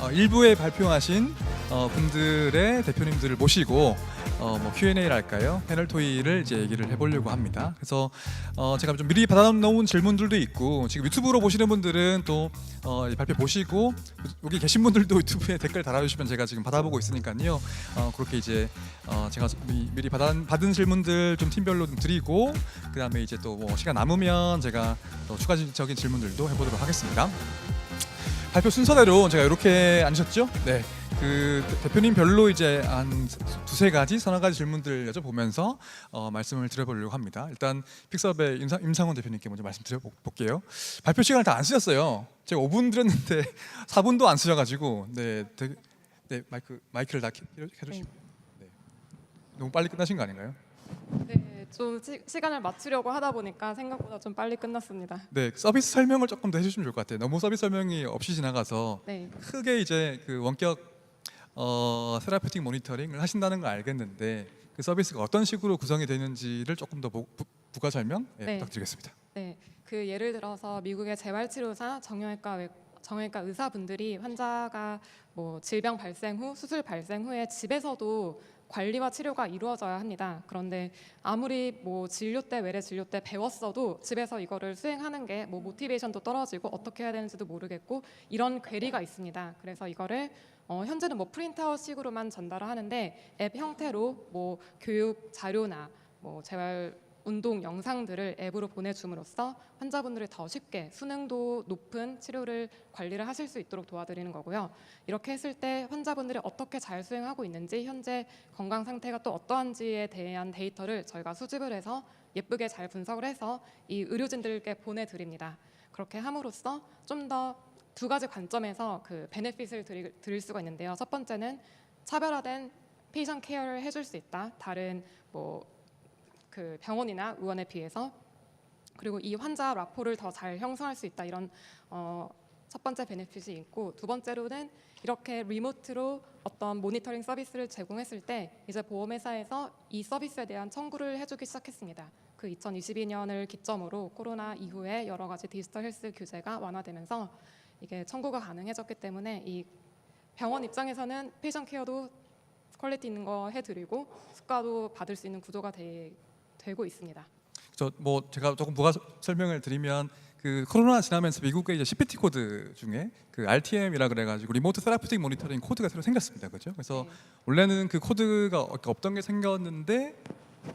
일부에 발표하신 분들의 대표님들을 모시고 뭐 Q&A를 할까요? 패널 토의를 이제 얘기를 해보려고 합니다. 그래서 제가 좀 미리 받아놓은 질문들도 있고 지금 유튜브로 보시는 분들은 또 이 발표 보시고 여기 계신 분들도 유튜브에 댓글 달아주시면 제가 지금 받아보고 있으니까요. 그렇게 이제 제가 미리 받은 질문들 좀 팀별로 좀 드리고 그 다음에 이제 또 뭐 시간 남으면 제가 또 추가적인 질문들도 해보도록 하겠습니다. 발표 순서대로 제가 이렇게 앉으셨죠? 네. 그 대표님별로 이제 한 두세 가지, 서너 가지 질문들 여쭤보면서 말씀을 드려보려고 합니다. 일단 픽스업의 임상훈 대표님께 먼저 말씀 드려볼게요. 발표 시간을 다 안 쓰셨어요. 제가 5분 드렸는데 4분도 안 쓰셔가지고 네, 네 마이크를 다 켜주시고 네. 너무 빨리 끝나신 거 아닌가요? 네, 좀 시간을 맞추려고 하다 보니까 생각보다 좀 빨리 끝났습니다. 네, 서비스 설명을 조금 더 해주시면 좋을 것 같아요. 너무 서비스 설명이 없이 지나가서 네. 크게 이제 그 원격 세라피틱 모니터링을 하신다는 걸 알겠는데 그 서비스가 어떤 식으로 구성이 되는지를 조금 더 부가 설명 네. 부탁드리겠습니다. 네, 그 예를 들어서 미국의 재활치료사, 정형외과 의사분들이 환자가 뭐 질병 발생 후, 수술 발생 후에 집에서도 관리와 치료가 이루어져야 합니다. 그런데 아무리 뭐 진료 때 외래 진료 때 배웠어도 집에서 이거를 수행하는 게 뭐 모티베이션도 떨어지고 어떻게 해야 되는지도 모르겠고 이런 괴리가 있습니다. 그래서 이거를 현재는 뭐 프린트아웃식으로만 전달을 하는데 앱 형태로 뭐 교육 자료나 뭐 재활 운동 영상들을 앱으로 보내줌으로써 환자분들이 더 쉽게 수능도 높은 치료를 관리를 하실 수 있도록 도와드리는 거고요. 이렇게 했을 때 환자분들이 어떻게 잘 수행하고 있는지, 현재 건강 상태가 또 어떠한지에 대한 데이터를 저희가 수집을 해서 예쁘게 잘 분석을 해서 이 의료진들께 보내드립니다. 그렇게 함으로써 좀 더 두 가지 관점에서 그 베네핏을 드릴 수가 있는데요. 첫 번째는 차별화된 페이션 케어를 해줄 수 있다. 다른 뭐 그 병원이나 의원에 비해서. 그리고 이 환자 라포를 더 잘 형성할 수 있다. 이런 첫 번째 베네핏이 있고, 두 번째로는 이렇게 리모트로 어떤 모니터링 서비스를 제공했을 때 이제 보험회사에서 이 서비스에 대한 청구를 해주기 시작했습니다. 그 2022년을 기점으로 코로나 이후에 여러 가지 디지털 헬스 규제가 완화되면서 이게 청구가 가능해졌기 때문에 이 병원 입장에서는 페이션 케어도 퀄리티 있는 거 해드리고 수가도 받을 수 있는 구조가 되고 있습니다. 뭐 제가 조금 부가 설명을 드리면 그 코로나 지나면서 미국의 이제 CPT 코드 중에 그 RTM이라 그래가지고 리모트 세라피틱 모니터링 코드가 새로 생겼습니다, 그렇죠? 그래서 네. 원래는 그 코드가 없던 게 생겼는데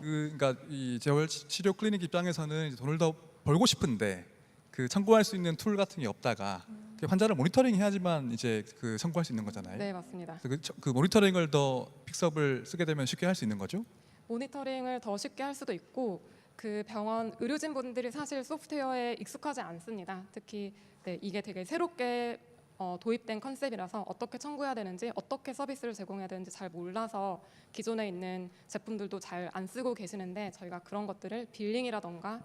그러니까 이 재활 치료 클리닉 입장에서는 이제 돈을 더 벌고 싶은데 그 청구할 수 있는 툴 같은 게 없다가 그 환자를 모니터링 해야지만 이제 그 청구할 수 있는 거잖아요. 네, 맞습니다. 그 모니터링을 더 픽스업을 쓰게 되면 쉽게 할 수 있는 거죠? 모니터링을 더 쉽게 할 수도 있고, 그 병원 의료진분들이 사실 소프트웨어에 익숙하지 않습니다. 특히 네, 이게 되게 새롭게 도입된 컨셉이라서 어떻게 청구해야 되는지, 어떻게 서비스를 제공해야 되는지 잘 몰라서 기존에 있는 제품들도 잘 안 쓰고 계시는데, 저희가 그런 것들을 빌링이라던가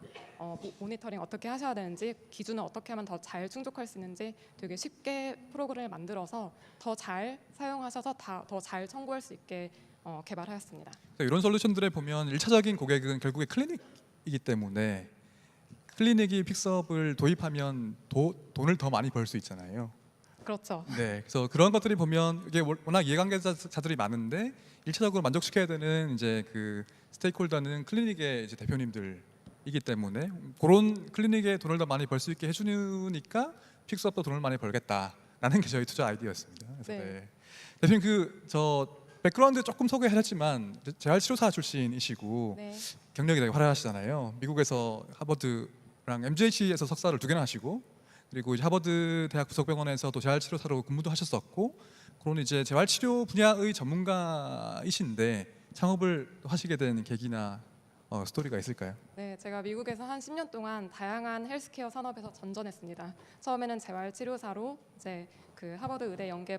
모니터링 어떻게 하셔야 되는지, 기준을 어떻게 하면 더 잘 충족할 수 있는지 되게 쉽게 프로그램을 만들어서 더 잘 사용하셔서 더 잘 청구할 수 있게 개발하였습니다. 이런 솔루션들에 보면 1차적인 고객은 결국에 클리닉이기 때문에 클리닉이 픽스업을 도입하면 돈을 더 많이 벌 수 있잖아요. 그렇죠. 네, 그래서 그런 것들이 보면 이게 워낙 이해관계자들이 많은데 1차적으로 만족시켜야 되는 이제 그 스테이크홀더는 클리닉의 이제 대표님들이기 때문에 그런 클리닉에 돈을 더 많이 벌 수 있게 해주니까 픽스업도 돈을 많이 벌겠다라는 게 저희 투자 아이디어였습니다. 그래서 네. 네. 대표님 그 백그라운드 조금 소개하셨지만 재활치료사 출신이시고 네. 경력이 되게 화려하시잖아요. 미국에서 하버드랑 MGH에서 석사를 2개나 하시고 그리고 이제 하버드 대학 부속병원에서도 재활치료사로 근무도 하셨었고 그런 이제 재활치료 분야의 전문가이신데 창업을 하시게 된 계기나 스토리가 있을까요? 네, 제가 미국에서 한 10년 동안 다양한 헬스케어 산업에서 전전했습니다. 처음에는 재활치료사로 이제 그 하버드 의대 연계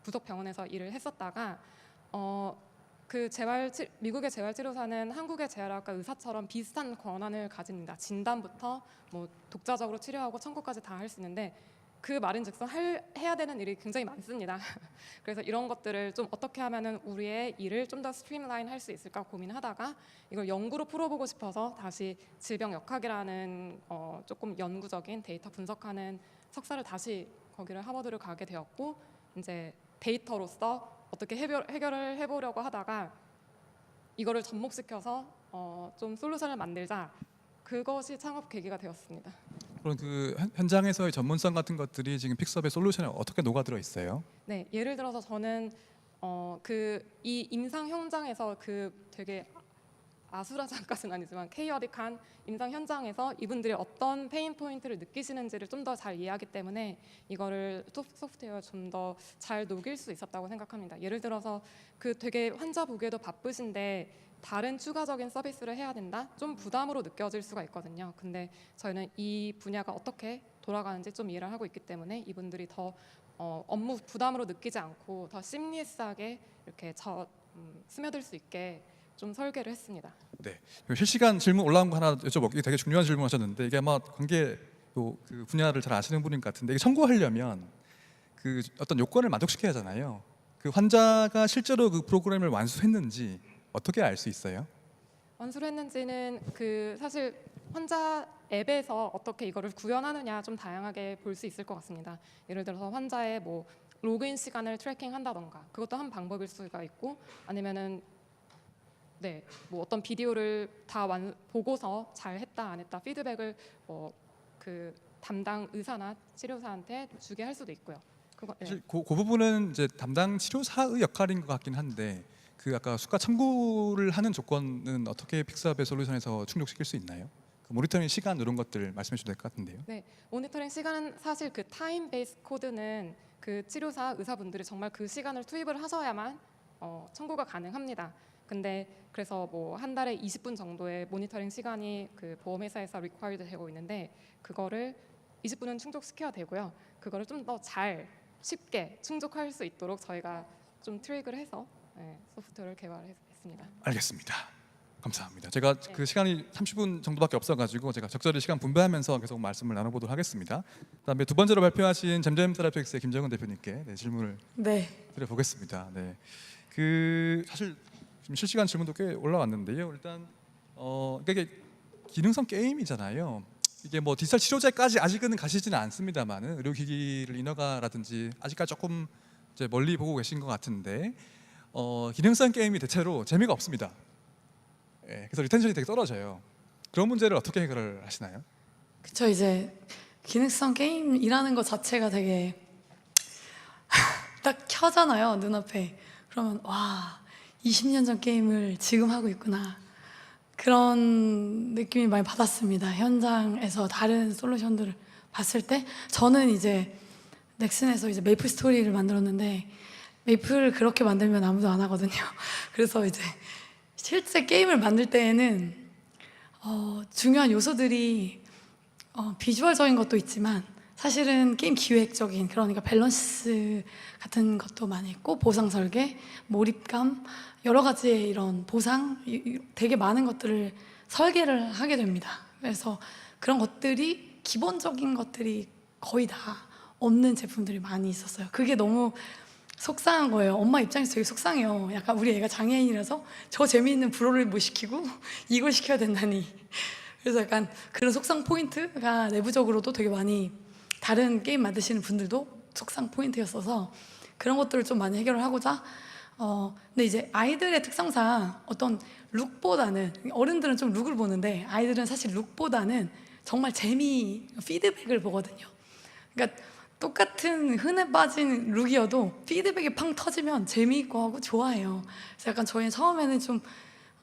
부속병원에서 일을 했었다가 그 미국의 재활치료사는 한국의 재활학과 의사처럼 비슷한 권한을 가집니다. 진단부터 뭐 독자적으로 치료하고 청구까지 다 할 수 있는데 그 말인즉슨 해야 되는 일이 굉장히 많습니다. 그래서 이런 것들을 좀 어떻게 하면은 우리의 일을 좀 더 스트림라인 할 수 있을까 고민하다가 이걸 연구로 풀어보고 싶어서 다시 질병 역학이라는 조금 연구적인 데이터 분석하는 석사를 다시 거기를 하버드를 가게 되었고, 이제 데이터로서 어떻게 해결을 해보려고 하다가 이거를 접목시켜서 좀 솔루션을 만들자. 그것이 창업 계기가 되었습니다. 그럼 그 현장에서의 전문성 같은 것들이 지금 픽스업의 솔루션에 어떻게 녹아들어 있어요? 네, 예를 들어서 저는 이 임상 현장에서 그 되게 아수라장까지는 아니지만 케이어딕한 임상 현장에서 이분들이 어떤 페인 포인트를 느끼시는지를 좀 더 잘 이해하기 때문에 이거를 소프트웨어에 좀 더 잘 녹일 수 있었다고 생각합니다. 예를 들어서 그 되게 환자 보기에도 바쁘신데 다른 추가적인 서비스를 해야 된다? 좀 부담으로 느껴질 수가 있거든요. 근데 저희는 이 분야가 어떻게 돌아가는지 좀 이해를 하고 있기 때문에 이분들이 더 업무 부담으로 느끼지 않고 더 심리스하게 이렇게 스며들 수 있게 좀 설계를 했습니다. 네. 실시간 질문 올라온 거 하나 여쭤볼게요. 되게 중요한 질문하셨는데 이게 아마 관계 그 분야를 잘 아시는 분인 것 같은데 이게 청구하려면 그 어떤 요건을 만족시켜야 하잖아요. 그 환자가 실제로 그 프로그램을 완수했는지 어떻게 알 수 있어요? 완수를 했는지는 그 사실 환자 앱에서 어떻게 이거를 구현하느냐 좀 다양하게 볼 수 있을 것 같습니다. 예를 들어서 환자의 뭐 로그인 시간을 트래킹한다던가 그것도 한 방법일 수가 있고 아니면은 뭐 어떤 비디오를 다 보고서 잘 했다 안 했다 피드백을 그 담당 의사나 치료사한테 주게 할 수도 있고요. 사실 그 부분은 이제 담당 치료사의 역할인 것 같긴 한데 그 아까 수가 청구를 하는 조건은 어떻게 픽스업의 솔루션에서 충족시킬 수 있나요? 그 모니터링 시간 이런 것들 말씀해 주셔도 될 것 같은데요. 네, 모니터링 시간은 사실 그 타임 베이스 코드는 그 치료사 의사분들이 정말 그 시간을 투입을 하셔야만 청구가 가능합니다. 근데 그래서 뭐 한 달에 20분 정도의 모니터링 시간이 그 보험회사에서 required 되고 있는데 그거를 20분은 충족시켜야 되고요. 그거를 좀 더 잘 쉽게 충족할 수 있도록 저희가 좀 트릭을 해서 소프트웨어를 개발했습니다. 알겠습니다. 감사합니다. 제가 그 시간이 30분 정도밖에 없어가지고 제가 적절히 시간 분배하면서 계속 말씀을 나눠보도록 하겠습니다. 그다음에 두 번째로 발표하신 잼잼 테라픽스의 김정은 대표님께 질문을 드려보겠습니다. 네, 그 사실 지금 실시간 질문도 꽤 올라왔는데요. 일단 이게 기능성 게임이잖아요. 이게 뭐 디지털 치료제까지 아직은 가시지는 않습니다만은 의료기기를 인허가라든지 아직까지 조금 이제 멀리 보고 계신 것 같은데 기능성 게임이 대체로 재미가 없습니다. 그래서 리텐션이 되게 떨어져요. 그런 문제를 어떻게 해결을 하시나요? 그쵸, 이제 기능성 게임이라는 것 자체가 되게 딱 켜잖아요, 눈앞에. 그러면 와, 20년 전 게임을 지금 하고 있구나, 그런 느낌이 많이 받았습니다. 현장에서 다른 솔루션들을 봤을 때 저는 이제 넥슨에서 이제 메이플 스토리를 만들었는데 메이플을 그렇게 만들면 아무도 안 하거든요. 그래서 이제 실제 게임을 만들 때에는 중요한 요소들이 비주얼적인 것도 있지만 사실은 게임 기획적인, 그러니까 밸런스 같은 것도 많이 있고 보상 설계, 몰입감, 여러 가지의 이런 보상, 되게 많은 것들을 설계를 하게 됩니다. 그래서 그런 것들이 기본적인 것들이 거의 다 없는 제품들이 많이 있었어요. 그게 너무 속상한 거예요. 엄마 입장에서 되게 속상해요. 약간 우리 애가 장애인이라서 저 재미있는 브로를 못 시키고 이걸 시켜야 된다니. 그래서 약간 그런 속상 포인트가 내부적으로도 되게 많이, 다른 게임 만드시는 분들도 속상 포인트였어서 그런 것들을 좀 많이 해결을 하고자. 근데 이제 아이들의 특성상 어떤 룩보다는, 어른들은 좀 룩을 보는데 아이들은 사실 룩보다는 정말 재미, 피드백을 보거든요. 그러니까 똑같은 흔해 빠진 룩이어도 피드백이 팡 터지면 재미있고 하고 좋아해요. 그래서 약간 저희는 처음에는 좀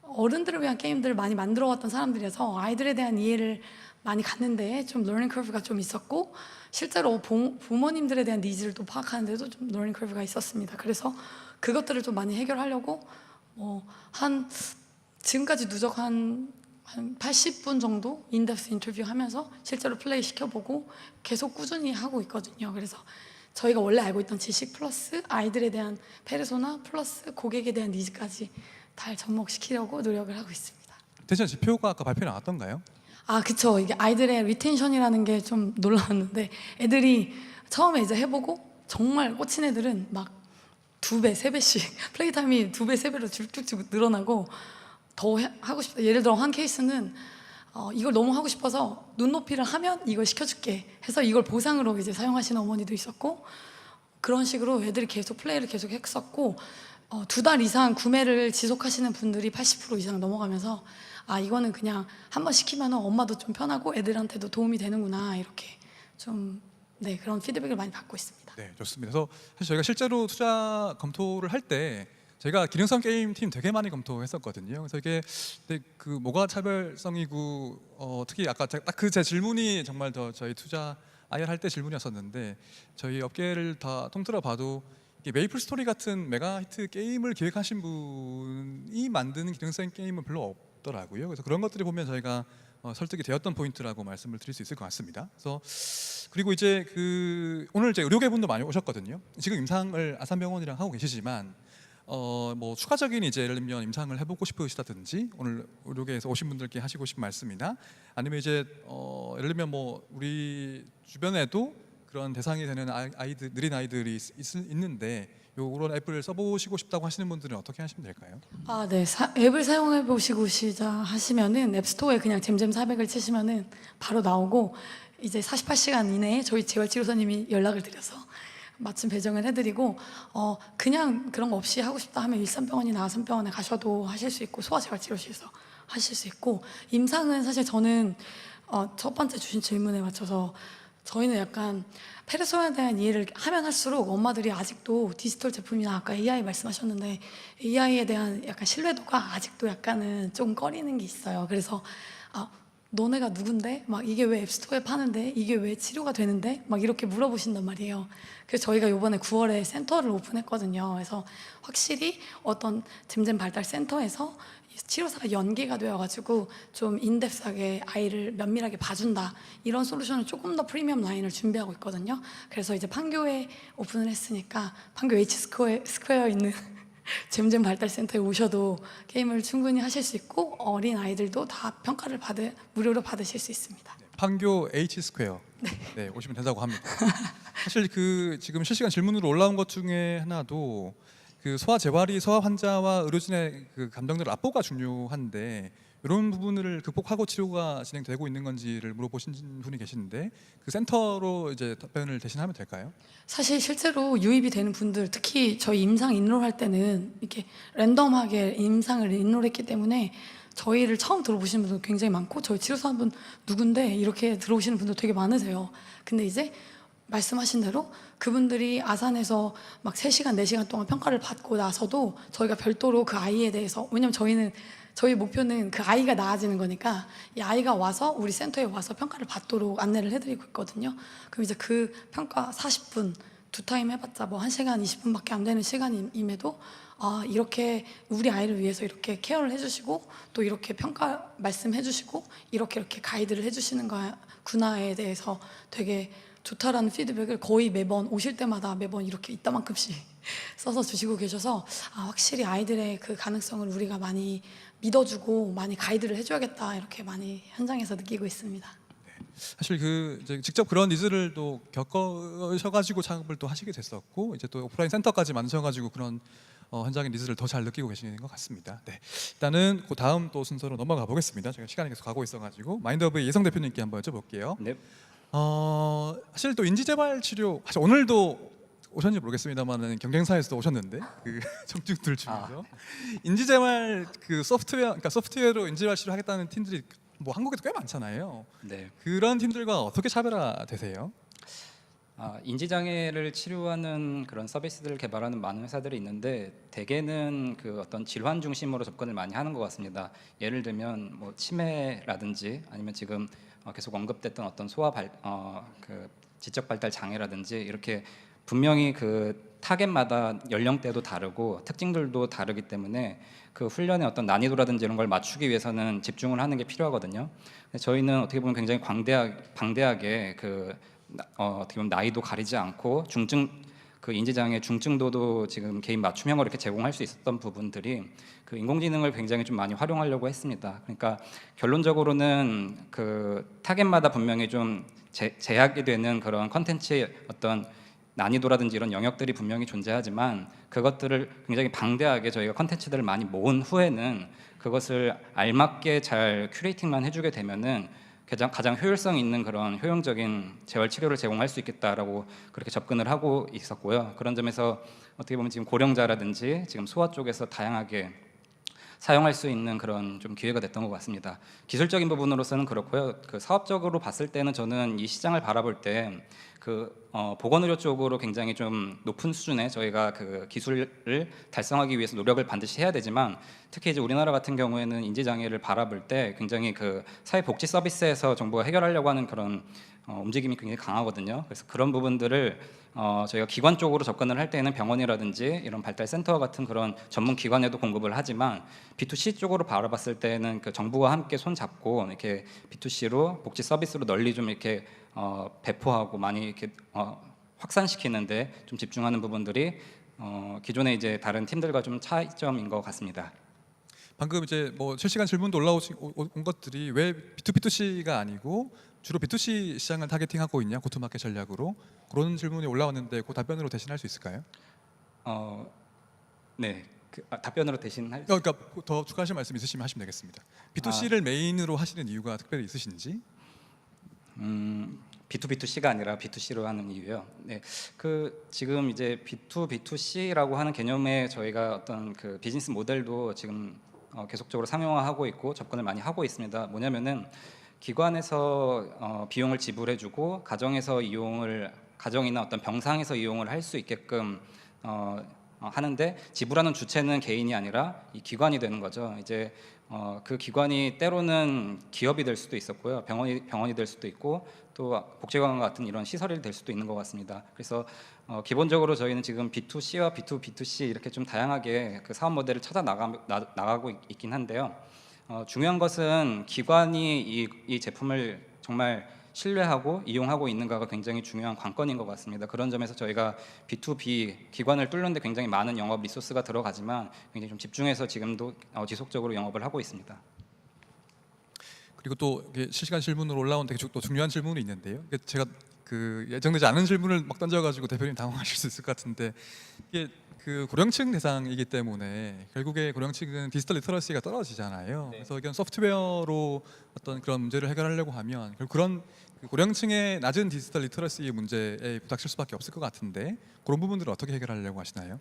어른들을 위한 게임들을 많이 만들어 왔던 사람들이라서 아이들에 대한 이해를 많이 갖는데 좀 러닝 커브가 좀 있었고, 실제로 부모님들에 대한 니즈를 또 파악하는데도 좀 러닝 커브가 있었습니다. 그래서 그것들을 좀 많이 해결하려고 지금까지 누적 한 80분 정도 인덱스 인터뷰 하면서 실제로 플레이 시켜보고 계속 꾸준히 하고 있거든요. 그래서 저희가 원래 알고 있던 지식 플러스 아이들에 대한 페르소나 플러스 고객에 대한 니즈까지 잘 접목시키려고 노력을 하고 있습니다. 리텐션 지표가 아까 발표 나왔던가요? 그쵸. 이게 아이들의 리텐션이라는 게 좀 놀라웠는데, 애들이 처음에 이제 해보고 정말 꽂힌 애들은 막 2배, 3배씩 플레이 타임이 2배, 3배로 쭉쭉 늘어나고 더 하고 싶다. 예를 들어 한 케이스는 이걸 너무 하고 싶어서 눈높이를 하면 이걸 시켜줄게 해서 이걸 보상으로 이제 사용하시는 어머니도 있었고, 그런 식으로 애들이 계속 플레이를 계속 했었고 2달 이상 구매를 지속하시는 분들이 80% 이상 넘어가면서 아 이거는 그냥 한번 시키면 엄마도 좀 편하고 애들한테도 도움이 되는구나 이렇게 좀 네, 그런 피드백을 많이 받고 있습니다. 네, 좋습니다. 그래서 사실 저희가 실제로 투자 검토를 할 때 제가 기능성 게임 팀 되게 많이 검토했었거든요. 그래서 이게 그 뭐가 차별성이고 특히 아까 딱 그 제 질문이 정말 더 저희 투자 IR 할 때 질문이었었는데 저희 업계를 다 통틀어 봐도 이게 메이플 스토리 같은 메가 히트 게임을 기획하신 분이 만드는 기능성 게임은 별로 없더라고요. 그래서 그런 것들이 보면 저희가 설득이 되었던 포인트라고 말씀을 드릴 수 있을 것 같습니다. 그래서 그리고 이제 그 오늘 이제 의료계 분도 많이 오셨거든요. 지금 임상을 아산병원이랑 하고 계시지만 뭐 추가적인 이제 예를 들면 임상을 해보고 싶으시다든지 오늘 의료계에서 오신 분들께 하시고 싶은 말씀이나 아니면 이제 예를 들면 뭐 우리 주변에도 그런 대상이 되는 아이들 느린 아이들이 있는데 요런 앱을 써보시고 싶다고 하시는 분들은 어떻게 하시면 될까요? 아, 네. 앱을 사용해 보시고 시작 하시면은 앱스토어에 그냥 잼잼 400을 치시면은 바로 나오고 이제 48시간 이내에 저희 재활치료사님이 연락을 드려서 맞춤 배정을 해드리고 그냥 그런 거 없이 하고 싶다 하면 일산병원이나 아산병원에 가셔도 하실 수 있고 소아재활치료실에서 하실 수 있고 임상은 사실 저는 첫 번째 주신 질문에 맞춰서 저희는 약간 페르소나에 대한 이해를 하면 할수록 엄마들이 아직도 디지털 제품이나 아까 AI 말씀하셨는데 AI에 대한 약간 신뢰도가 아직도 약간은 좀 꺼리는 게 있어요. 그래서 너네가 누군데? 막 이게 왜 앱스토어에 파는데? 이게 왜 치료가 되는데? 막 이렇게 물어보신단 말이에요. 그래서 저희가 이번에 9월에 센터를 오픈했거든요. 그래서 확실히 어떤 잼잼 발달 센터에서 치료사가 연계가 되어가지고 좀 인덱스하게 아이를 면밀하게 봐준다 이런 솔루션을 조금 더 프리미엄 라인을 준비하고 있거든요. 그래서 이제 판교에 오픈을 했으니까 판교 H스퀘어에 있는 잼잼 발달센터에 오셔도 게임을 충분히 하실 수 있고 어린 아이들도 다 평가를 무료로 받으실 수 있습니다. 판교 H 스퀘어 네, 오시면 된다고 합니다. 사실 그 지금 실시간 질문으로 올라온 것 중에 하나도 그 소아 재활이 소아 환자와 의료진의 그 감정들 압보가 중요한데 이런 부분을 극복하고 치료가 진행되고 있는 건지를 물어보신 분이 계시는데 그 센터로 이제 답변을 대신하면 될까요? 사실 실제로 유입이 되는 분들 특히 저희 임상 인롤할 때는 이렇게 랜덤하게 임상을 인롤했기 때문에 저희를 처음 들어보시는 분들 굉장히 많고 저희 치료사분 누군데 이렇게 들어오시는 분들 되게 많으세요. 근데 이제 말씀하신 대로 그분들이 아산에서 막 3시간, 4시간 동안 평가를 받고 나서도 저희가 별도로 그 아이에 대해서 왜냐면 저희 목표는 그 아이가 나아지는 거니까 이 아이가 와서 우리 센터에 와서 평가를 받도록 안내를 해드리고 있거든요. 그럼 이제 그 평가 40분 두 타임 해봤자 뭐 1시간 20분밖에 안 되는 시간임에도 이렇게 우리 아이를 위해서 이렇게 케어를 해주시고 또 이렇게 평가 말씀해주시고 이렇게 가이드를 해주시는 거구나에 대해서 되게 좋다라는 피드백을 거의 매번 오실 때마다 매번 이렇게 이따만큼씩 써서 주시고 계셔서 확실히 아이들의 그 가능성을 우리가 많이 믿어주고 많이 가이드를 해줘야겠다 이렇게 많이 현장에서 느끼고 있습니다. 사실 그 이제 직접 그런 니즈를 또 겪으셔가지고 창업을 또 하시게 됐었고 이제 또 오프라인 센터까지 만드셔가지고 그런 현장의 니즈를 더 잘 느끼고 계시는 것 같습니다. 네, 일단은 그 다음 또 순서로 넘어가 보겠습니다. 제가 시간이 계속 가고 있어가지고 마인드허브의 예성 대표님께 한번 여쭤볼게요. 네. 사실 또 인지재발 치료 사실 오늘도 오셨는지 모르겠습니다만은 경쟁사에서도 오셨는데 그 청중들 중에서 인지재발 그 소프트웨어로 인지재발 치료하겠다는 팀들이 뭐 한국에도 꽤 많잖아요. 네. 그런 팀들과 어떻게 차별화되세요? 인지장애를 치료하는 그런 서비스들을 개발하는 많은 회사들이 있는데 대개는 그 어떤 질환 중심으로 접근을 많이 하는 것 같습니다. 예를 들면 뭐 치매라든지 아니면 지금 계속 언급됐던 어떤 그 지적 발달 장애라든지 이렇게 분명히 그 타겟마다 연령대도 다르고 특징들도 다르기 때문에 그 훈련의 어떤 난이도라든지 이런 걸 맞추기 위해서는 집중을 하는 게 필요하거든요. 저희는 어떻게 보면 굉장히 방대하게 그 어떻게 보면 나이도 가리지 않고 그 인지장애 중증도도 지금 개인 맞춤형으로 이렇게 제공할 수 있었던 부분들이 그 인공지능을 굉장히 좀 많이 활용하려고 했습니다. 그러니까 결론적으로는 그 타겟마다 분명히 좀 제약이 되는 그런 컨텐츠의 어떤 난이도라든지 이런 영역들이 분명히 존재하지만 그것들을 굉장히 방대하게 저희가 컨텐츠들을 많이 모은 후에는 그것을 알맞게 잘 큐레이팅만 해주게 되면은 가장 효율성 있는 그런 효용적인 재활 치료를 제공할 수 있겠다라고 그렇게 접근을 하고 있었고요. 그런 점에서 어떻게 보면 지금 고령자라든지 지금 소아 쪽에서 다양하게 사용할 수 있는 그런 좀 기회가 됐던 것 같습니다. 기술적인 부분으로서는 그렇고요. 그 사업적으로 봤을 때는 저는 이 시장을 바라볼 때 보건의료 쪽으로 굉장히 좀 높은 수준의 저희가 그 기술을 달성하기 위해서 노력을 반드시 해야 되지만, 특히 이제 우리나라 같은 경우에는 인지 장애를 바라볼 때 굉장히 그 사회복지 서비스에서 정부가 해결하려고 하는 그런 움직임이 굉장히 강하거든요. 그래서 그런 부분들을 저희가 기관 쪽으로 접근을 할 때는 병원이라든지 이런 발달센터 같은 그런 전문 기관에도 공급을 하지만, B2C 쪽으로 바라봤을 때는 그 정부와 함께 손 잡고 이렇게 B2C로 복지 서비스로 널리 좀 이렇게 배포하고 많이 이렇게 확산시키는데 좀 집중하는 부분들이 기존의 이제 다른 팀들과 좀 차이점인 것 같습니다. 방금 이제 뭐 실시간 질문도 온 것들이 왜 B2B2C가 아니고 주로 B2C 시장을 타겟팅하고 있냐, 고투마켓 전략으로, 그런 질문이 올라왔는데 그 답변으로 대신할 수 있을까요? 네, 답변으로 대신할 그러니까 더 추가하실 말씀 있으시면 하시면 되겠습니다. B2C를 메인으로 하시는 이유가 특별히 있으신지? B2B2C가 아니라 B2C로 하는 이유요. 네, 그 지금 이제 B2B2C라고 하는 개념에 저희가 어떤 그 비즈니스 모델도 지금 계속적으로 상용화하고 있고 접근을 많이 하고 있습니다. 뭐냐면은 기관에서 비용을 지불해주고 가정이나 어떤 병상에서 이용을 할 수 있게끔 하는데, 지불하는 주체는 개인이 아니라 이 기관이 되는 거죠. 이제 그 기관이 때로는 기업이 될 수도 있었고요, 병원이 될 수도 있고, 또 복지관 같은 이런 시설이 될 수도 있는 것 같습니다. 그래서 기본적으로 저희는 지금 B2C와 B2B2C 이렇게 좀 다양하게 그 사업 모델을 찾아 나가고 있긴 한데요. 중요한 것은 기관이 이 제품을 정말 신뢰하고 이용하고 있는가가 굉장히 중요한 관건인 것 같습니다. 그런 점에서 저희가 B2B 기관을 뚫는데 굉장히 많은 영업 리소스가 들어가지만 굉장히 좀 집중해서 지금도 지속적으로 영업을 하고 있습니다. 그리고 또 이게 실시간 질문으로 올라온 되게 또 중요한 질문이 있는데요. 이게 제가 그 예정되지 않은 질문을 막 던져가지고 대표님 당황하실 수 있을 것 같은데, 이게 그 고령층 대상이기 때문에 결국에 고령층은 디지털 리터러시가 떨어지잖아요. 네. 그래서 이건 소프트웨어로 어떤 그런 문제를 해결하려고 하면 결국 그런 그 고령층의 낮은 디지털 리터러시 문제에 부닥칠 수밖에 없을 것 같은데, 그런 부분들을 어떻게 해결하려고 하시나요?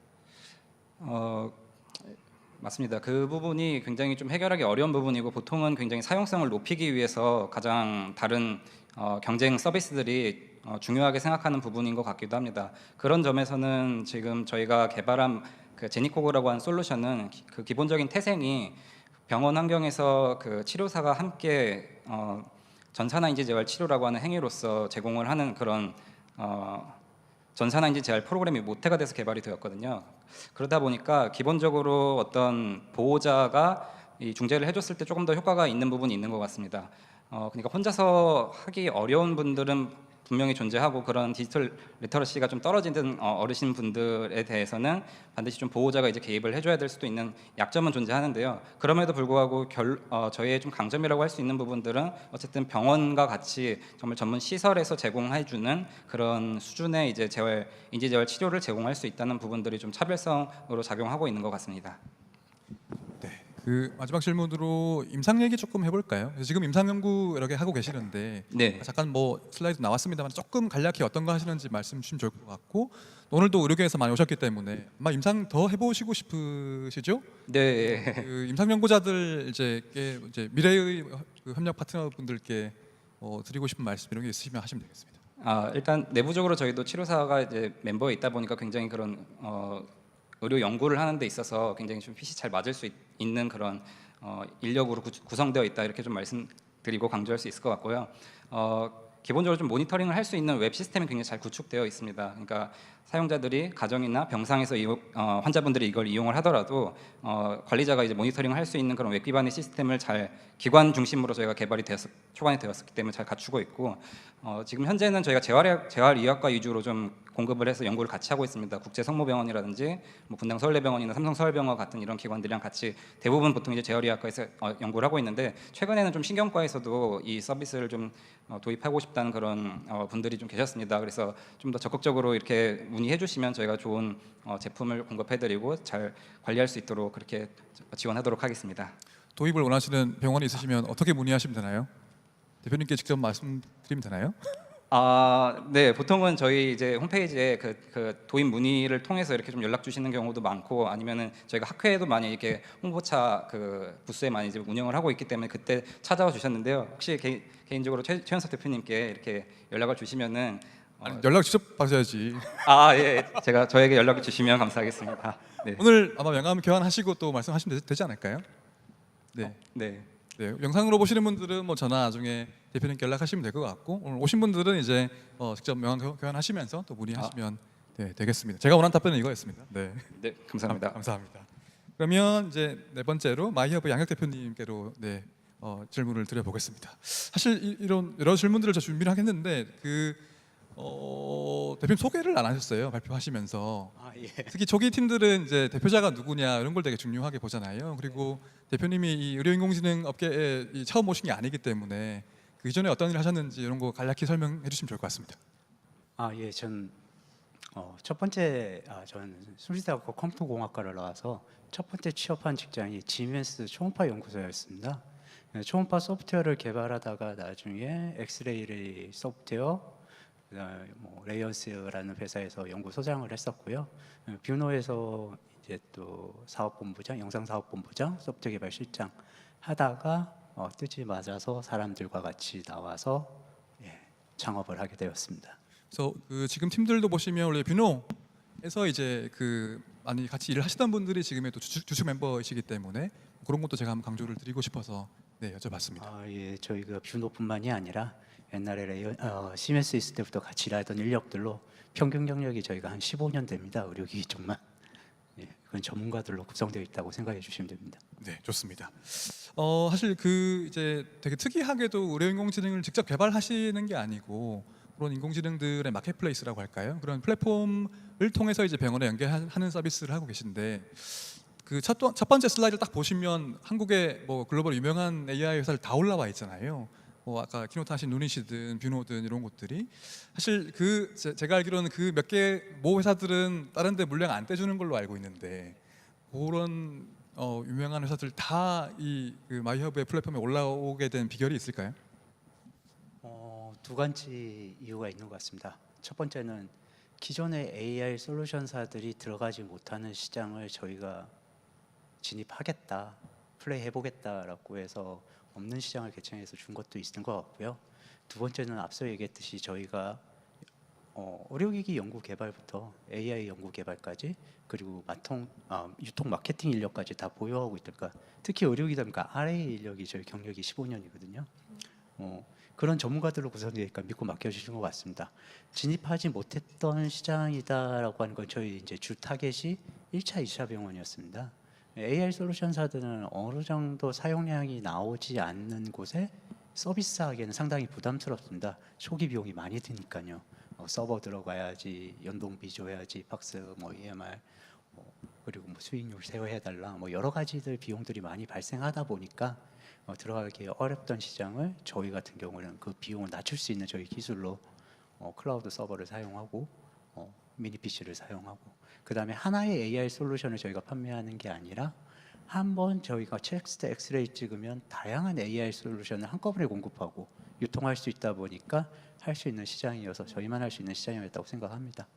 맞습니다. 그 부분이 굉장히 좀 해결하기 어려운 부분이고, 보통은 굉장히 사용성을 높이기 위해서 가장 다른 경쟁 서비스들이 중요하게 생각하는 부분인 것 같기도 합니다. 그런 점에서는 지금 저희가 개발한 그 제니코그라고 하는 솔루션은 그 기본적인 태생이 병원 환경에서 그 치료사가 함께 전산화인지 재활 치료라고 하는 행위로서 제공을 하는 그런 전산화인지 재활 프로그램이 모태가 돼서 개발이 되었거든요. 그러다 보니까 기본적으로 어떤 보호자가 이 중재를 해줬을 때 조금 더 효과가 있는 부분이 있는 것 같습니다. 그러니까 혼자서 하기 어려운 분들은 분명히 존재하고, 그런 디지털 리터러시가 좀 떨어지는 어르신 분들에 대해서는 반드시 좀 보호자가 이제 개입을 해줘야 될 수도 있는 약점은 존재하는데요. 그럼에도 불구하고 저희의 좀 강점이라고 할 수 있는 부분들은 어쨌든 병원과 같이 정말 전문 시설에서 제공해주는 그런 수준의 이제 인지재활 치료를 제공할 수 있다는 부분들이 좀 차별성으로 작용하고 있는 것 같습니다. 그 마지막 질문으로 임상 얘기 조금 해볼까요? 지금 임상 연구 여러 개 하고 계시는데, 네. 잠깐 뭐 슬라이드 나왔습니다만 조금 간략히 어떤 거 하시는지 말씀 주시면 좋을 것 같고, 오늘도 의료계에서 많이 오셨기 때문에 아마 임상 더 해보시고 싶으시죠? 네. 그 임상 연구자들 이제 미래의 그 협력 파트너분들께 드리고 싶은 말씀 이런 게 있으시면 하시면 되겠습니다. 일단 내부적으로 저희도 치료사가 이제 멤버에 있다 보니까 굉장히 그런 의료 연구를 하는 데 있어서 굉장히 좀 핏이 잘 맞을 수 있는 그런 인력으로 구성되어 있다, 이렇게 좀 말씀드리고 강조할 수 있을 것 같고요. 기본적으로 좀 모니터링을 할 수 있는 웹 시스템이 굉장히 잘 구축되어 있습니다. 그러니까 사용자들이 가정이나 병상에서 환자분들이 이걸 이용을 하더라도 관리자가 이제 모니터링을 할 수 있는 그런 웹 기반의 시스템을 잘 기관 중심으로 저희가 개발이 초반에 되었기 때문에 잘 갖추고 있고, 지금 현재는 저희가 재활의학과 위주로 좀 공급을 해서 연구를 같이 하고 있습니다. 국제성모병원이라든지 뭐 분당 서울대병원이나 삼성서울병원 같은 이런 기관들이랑 같이 대부분 보통 이제 재활의학과에서 연구를 하고 있는데, 최근에는 좀 신경과에서도 이 서비스를 좀 도입하고 싶다는 그런 분들이 좀 계셨습니다. 그래서 좀 더 적극적으로 이렇게 문의해 주시면 저희가 좋은 제품을 공급해드리고 잘 관리할 수 있도록 그렇게 지원하도록 하겠습니다. 도입을 원하시는 병원이 있으시면 어떻게 문의하시면 되나요? 대표님께 직접 말씀드리면 되나요? 네, 보통은 저희 이제 홈페이지에 그 도입 문의를 통해서 이렇게 좀 연락 주시는 경우도 많고, 아니면은 저희가 학회에도 많이 이렇게 홍보차 그 부스에 많이 이제 운영을 하고 있기 때문에 그때 찾아와 주셨는데요. 혹시 개인적으로 최현석 대표님께 이렇게 연락을 주시면은 아니, 연락 직접 받으셔야지. 예, 제가 저에게 연락을 주시면 감사하겠습니다. 네, 오늘 아마 명함 교환하시고 또 말씀하시면 되지 않을까요? 네. 네, 네, 영상으로 보시는 분들은 뭐 전화 나중에 대표님께 연락하시면 될 것 같고, 오늘 오신 분들은 이제 직접 명함 교환하시면서 또 문의하시면 네, 되겠습니다. 제가 원한 답변은 이거였습니다. 네, 네, 감사합니다. 감사합니다. 그러면 이제 네 번째로 마이허브 양혁 대표님께로 질문을 드려보겠습니다. 사실 이런 여러 질문들을 제가 준비를 하겠는데 대표님 소개를 안 하셨어요, 발표하시면서. 예. 특히 초기 팀들은 이제 대표자가 누구냐 이런 걸 되게 중요하게 보잖아요. 그리고 대표님이 이 의료인공지능 업계에 처음 오신 게 아니기 때문에 그 이전에 어떤 일을 하셨는지 이런 거 간략히 설명해 주시면 좋을 것 같습니다. 예, 첫 번째 저는 순시대학교 컴퓨터공학과를 나와서 첫 번째 취업한 직장이 지멘스 초음파 연구소였습니다. 초음파 소프트웨어를 개발하다가 나중에 엑스레이 소프트웨어, 뭐 레이언스라는 회사에서 연구소장을 했었고요. 뷰노에서 이제 또 사업본부장, 영상사업본부장, 소프트웨어 개발 실장 하다가 뜻이 맞아서 사람들과 같이 나와서 창업을 하게 되었습니다. 그래서 지금 팀들도 보시면 원래 뷰노에서 이제 많이 같이 일을 하시던 분들이 지금의 또 주축 멤버이시기 때문에 그런 것도 제가 한번 강조를 드리고 싶어서 여쭤봤습니다. 예, 저희가 뷰노뿐만이 아니라 옛날에 시멘스 있을 때부터 같이 일하던 인력들로 평균 경력이 저희가 한 15년 됩니다. 의료기기 쪽만. 그건 전문가들로 구성되어 있다고 생각해 주시면 됩니다. 네, 좋습니다. 사실 이제 되게 특이하게도 의료인공지능을 직접 개발하시는 게 아니고 그런 인공지능들의 마켓플레이스라고 할까요? 그런 플랫폼을 통해서 이제 병원에 연계하는 서비스를 하고 계신데 첫 번째 슬라이드를 딱 보시면 한국의 뭐 글로벌 유명한 AI 회사들 다 올라와 있잖아요. 뭐 아까 키노트 하신 누닛이든 뷰노든 이런 곳들이 사실 제가 알기로는 그 몇 개 모 회사들은 다른 데 물량 안 떼주는 걸로 알고 있는데 그런 유명한 회사들 다 이 마이허브의 플랫폼에 올라오게 된 비결이 있을까요? 두 가지 이유가 있는 것 같습니다. 첫 번째는 기존의 AI 솔루션사들이 들어가지 못하는 시장을 저희가 진입하겠다, 플레이해보겠다라고 해서 없는 시장을 개척해서 준 것도 있는 것 같고요. 두 번째는 앞서 얘기했듯이 저희가 의료기기 연구 개발부터 AI 연구 개발까지 그리고 유통 마케팅 인력까지 다 보유하고 있으니까 특히 의료기기니까 RA 인력이 저희 경력이 15년이거든요. 그런 전문가들로 구성되니까 믿고 맡겨주신 것 같습니다. 진입하지 못했던 시장이다라고 하는 건 저희 이제 주 타겟이 1차, 2차 병원이었습니다. AI 솔루션사들은 어느 정도 사용량이 나오지 않는 곳에 서비스하기에는 상당히 부담스럽습니다. 초기 비용이 많이 드니까요. 서버 들어가야지, 연동 비조해야지, 팍스, 뭐 EMR, 그리고 뭐 수익률 세워해달라, 뭐 여러 가지들 비용들이 많이 발생하다 보니까 들어가기 어렵던 시장을 저희 같은 경우는 그 비용을 낮출 수 있는 저희 기술로 클라우드 서버를 사용하고 미니 PC를 사용하고 그 다음에 하나의 AI 솔루션을 저희가 판매하는 게 아니라 한번 저희가 체스트 엑스레이 찍으면 다양한 AI 솔루션을 한꺼번에 공급하고 유통할 수 있다 보니까 할 수 있는 시장이어서 저희만 할 수 있는 시장이었다고 생각합니다.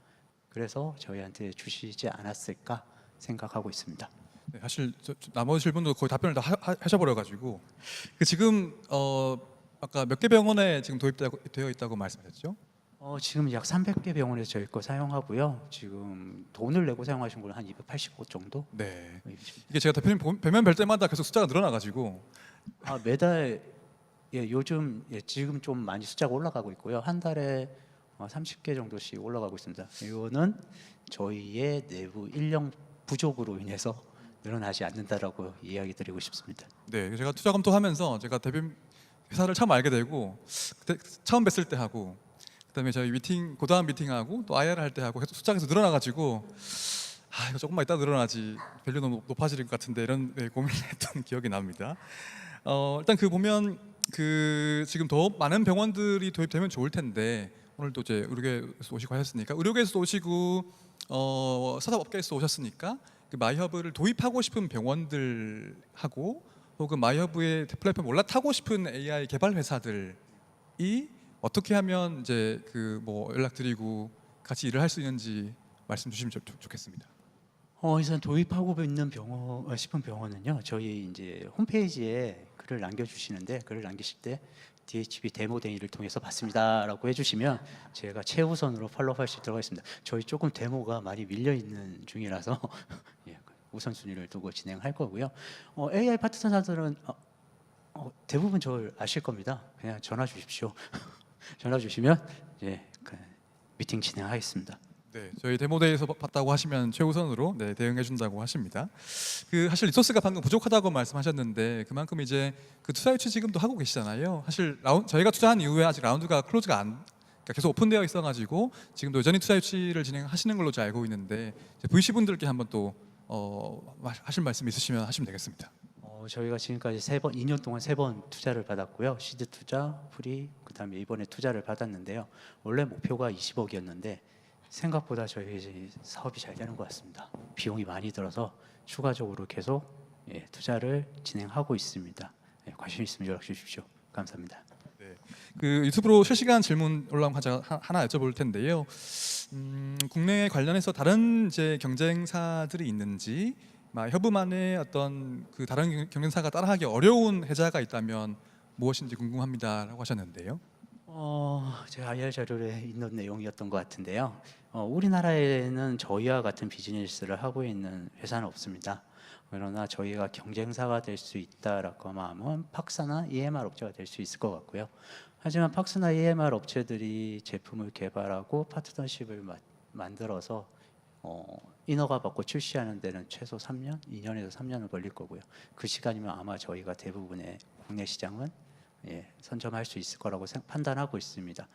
그래서 저희한테 주시지 않았을까 생각하고 있습니다. 네, 사실 나머지 질문도 거의 답변을 다 하셔버려가지고 지금 아까 몇 개 병원에 지금 도입되어 있다고 말씀하셨죠? 지금 약 300개 병원에서 저희 거 사용하고요. 지금 돈을 내고 사용하신 분은 한 280곳 정도. 네. 이게 제가 대표님 뵈면 뵐 때마다 계속 숫자가 늘어나가지고 매달 요즘 지금 좀 많이 숫자가 올라가고 있고요. 한 달에 30개 정도씩 올라가고 있습니다. 이거는 저희의 내부 인력 부족으로 인해서 늘어나지 않는다라고 이야기 드리고 싶습니다. 네, 제가 투자 검토하면서 제가 대표님 회사를 처음 알게 되고 그때 처음 뵀을 때 하고 그다음에 저희 고다음 미팅하고 또 IR 할 때 하고 계속 숫자가 계속 늘어나가지고 이거 조금만 이따 늘어나지 밸류 너무 높아질 것 같은데 이런 고민을 했던 기억이 납니다. 일단 보면 지금 더 많은 병원들이 도입되면 좋을 텐데 오늘도 이제 의료계에서 오시고 하셨으니까 의료계에서 오시고 스타트업계에서 오셨으니까 마이허브를 도입하고 싶은 병원들하고 혹은 마이허브의 플랫폼에 올라타고 싶은 AI 개발 회사들 어떻게 하면 이제 그 뭐 연락드리고 같이 일을 할 수 있는지 말씀 주시면 좋겠습니다. 우선 도입하고 있는 싶은 병원은요. 저희 이제 홈페이지에 글을 남겨주시는데 글을 남기실 때 DHB 데모 데이를 통해서 봤습니다라고 해주시면 제가 최우선으로 팔로우할 수 있도록 하겠습니다. 저희 조금 데모가 많이 밀려 있는 중이라서 예, 우선순위를 두고 진행할 거고요. AI 파트너사들은 대부분 저를 아실 겁니다. 그냥 전화 주십시오. 전화 주시면 그 미팅 진행하겠습니다. 네, 저희 데모데이에서 봤다고 하시면 최우선으로 네, 대응해 준다고 하십니다. 그 사실 리소스가 방금 부족하다고 말씀하셨는데 그만큼 이제 그 투자 유치 지금도 하고 계시잖아요. 사실 저희가 투자한 이후에 아직 라운드가 클로즈가 그러니까 계속 오픈되어 있어가지고 지금도 여전히 투자 유치를 진행하시는 걸로 잘 알고 있는데 VC 분들께 한번 또 하실 말씀 있으시면 하시면 되겠습니다. 저희가 지금까지 2년 동안 3번 투자를 받았고요. 시드 투자, 프리, 그다음에 이번에 투자를 받았는데요. 원래 목표가 20억이었는데 생각보다 저희 이제 사업이 잘 되는 것 같습니다. 비용이 많이 들어서 추가적으로 계속 투자를 진행하고 있습니다. 관심 있으면 연락 주십시오. 감사합니다. 네, 그 유튜브로 실시간 질문 올라온 거 하나 여쭤볼 텐데요. 국내 관련해서 다른 이제 경쟁사들이 있는지, 협음안에 어떤 그 다른 경쟁사가 따라하기 어려운 회사가 있다면 무엇인지 궁금합니다라고 하셨는데요. 제 IR 자료에 있는 내용이었던 것 같은데요. 우리나라에는 저희와 같은 비즈니스를 하고 있는 회사는 없습니다. 그러나 저희가 경쟁사가 될 수 있다라고 하면 팍스나 EMR 업체가 될 수 있을 것 같고요. 하지만 팍스나 EMR 업체들이 제품을 개발하고 파트너십을 만들어서 인허가 받고 출시하는 데는 최소 3년, 2년에서 3년을 걸릴 거고요. 그 시간이면 아마 저희가 대부분의 국내 시장은 선점할 수 있을 거라고 판단하고 있습니다.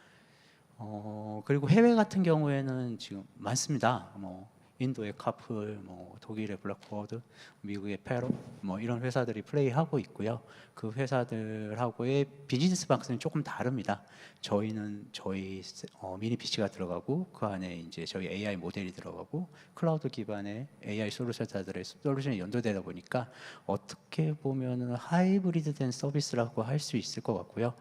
그리고 해외 같은 경우에는 지금 많습니다. 인도의 카풀, 독일의 블랙버드, 미국의 페로, 이런 회사들이 플레이하고 있고요. 그 회사들하고의 비즈니스 방식은 조금 다릅니다. 저희는 저희 미니 PC가 들어가고 그 안에 이제 저희 AI 모델이 들어가고 클라우드 기반의 AI 솔루션사들의 솔루션이 연동되다 보니까 어떻게 보면은 하이브리드된 서비스라고 할 수 있을 것 같고요.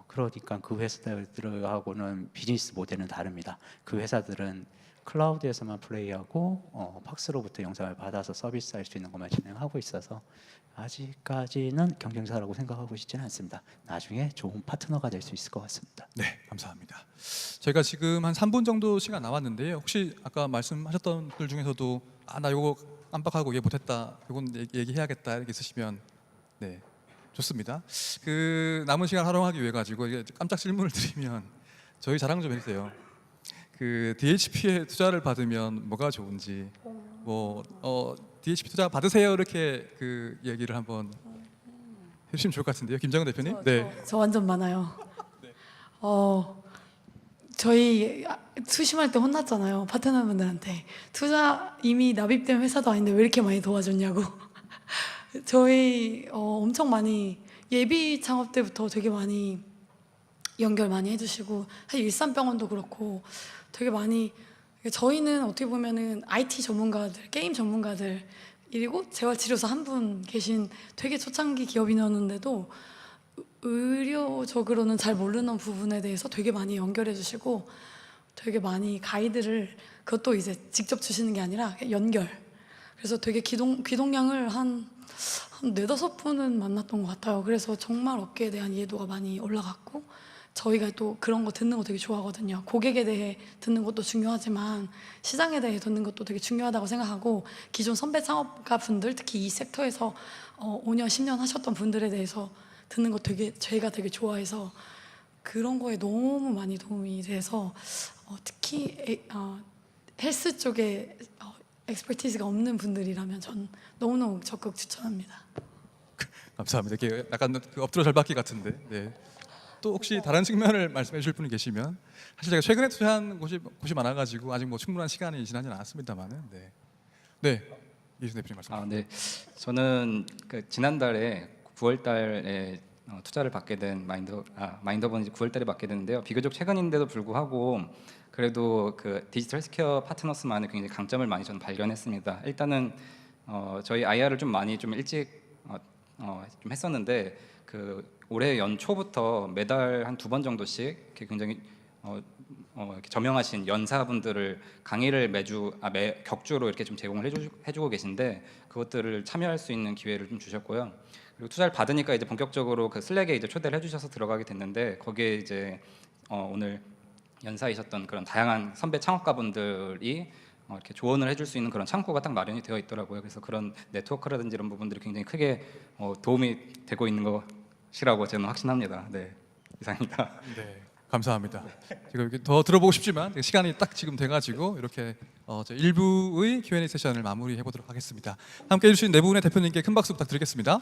그러니까 그 회사들하고는 비즈니스 모델은 다릅니다. 그 회사들은 클라우드에서만 플레이하고 팍스로부터 영상을 받아서 서비스할 수 있는 것만 진행하고 있어서 아직까지는 경쟁사라고 생각하고 있지는 않습니다. 나중에 좋은 파트너가 될 수 있을 것 같습니다. 네, 감사합니다. 저희가 지금 한 3분 정도 시간 남았는데요. 혹시 아까 말씀하셨던 분들 중에서도 나 이거 깜빡하고 이해 못했다, 이건 얘기해야겠다 이렇게 있으시면 네, 좋습니다. 그 남은 시간 활용하기 위해 가지고 깜짝 질문을 드리면 저희 자랑 좀 해주세요. 그 DHP에 투자를 받으면 뭐가 좋은지, DHP 투자 받으세요 이렇게 그 얘기를 한번 해주시면 좋을 것 같은데요, 김정은 대표님. 저 완전 많아요. 저희 투심할 때 혼났잖아요, 파트너분들한테. 투자 이미 납입된 회사도 아닌데 왜 이렇게 많이 도와줬냐고. 저희 엄청 많이 예비 창업 때부터 되게 많이 연결 많이 해주시고, 사실 일산병원도 그렇고 되게 많이. 저희는 어떻게 보면은 IT 전문가들, 게임 전문가들, 그리고 재활치료사 한 분 계신 되게 초창기 기업인이었는데도 의료적으로는 잘 모르는 부분에 대해서 되게 많이 연결해 주시고 되게 많이 가이드를, 그것도 이제 직접 주시는 게 아니라 연결. 그래서 되게 귀동량을 한 4-5분은 만났던 것 같아요. 그래서 정말 업계에 대한 이해도가 많이 올라갔고, 저희가 또 그런 거 듣는 거 되게 좋아하거든요. 고객에 대해 듣는 것도 중요하지만 시장에 대해 듣는 것도 되게 중요하다고 생각하고, 기존 선배 창업가 분들, 특히 이 섹터에서 5년, 10년 하셨던 분들에 대해서 듣는 거 저희가 되게 좋아해서 그런 거에 너무 많이 도움이 돼서 특히 헬스 쪽에 엑스퍼티즈가 없는 분들이라면 전 너무너무 적극 추천합니다. 감사합니다. 이렇게 약간 그 엎드려 절받기 같은데. 네. 또 혹시 다른 측면을 말씀해 주실 분이 계시면, 사실 제가 최근에 투자한 곳이 많아가지고 아직 충분한 시간이 지나지는 않았습니다만은. 네, 이준 대표님 말씀. 네, 저는 그 지난달에 9월달에 투자를 받게 된 마인더번이 9월달에 받게 됐는데요. 비교적 최근인데도 불구하고 그래도 그 디지털 헬스케어 파트너스만의 굉장히 강점을 많이 저는 발견했습니다. 일단은 저희 IR을 좀 일찍 좀 했었는데 그 올해 연초부터 매달 한 2번 정도씩 이렇게 굉장히 이렇게 저명하신 연사분들을 강의를 매 격주로 이렇게 좀 제공을 해주고 계신데 그것들을 참여할 수 있는 기회를 좀 주셨고요. 그리고 투자를 받으니까 이제 본격적으로 그 슬랙에 이제 초대를 해주셔서 들어가게 됐는데 거기에 이제 오늘 연사이셨던 그런 다양한 선배 창업가분들이 이렇게 조언을 해줄 수 있는 그런 창구가 딱 마련이 되어 있더라고요. 그래서 그런 네트워크라든지 이런 부분들이 굉장히 크게 도움이 되고 있는 것이라고 저는 확신합니다. 네, 이상입니다. 네, 감사합니다. 지금 이렇게 더 들어보고 싶지만 시간이 딱 지금 돼가지고 이렇게 저 1부의 Q&A 세션을 마무리해 보도록 하겠습니다. 함께 해주신 네 분의 대표님께 큰 박수 부탁드리겠습니다.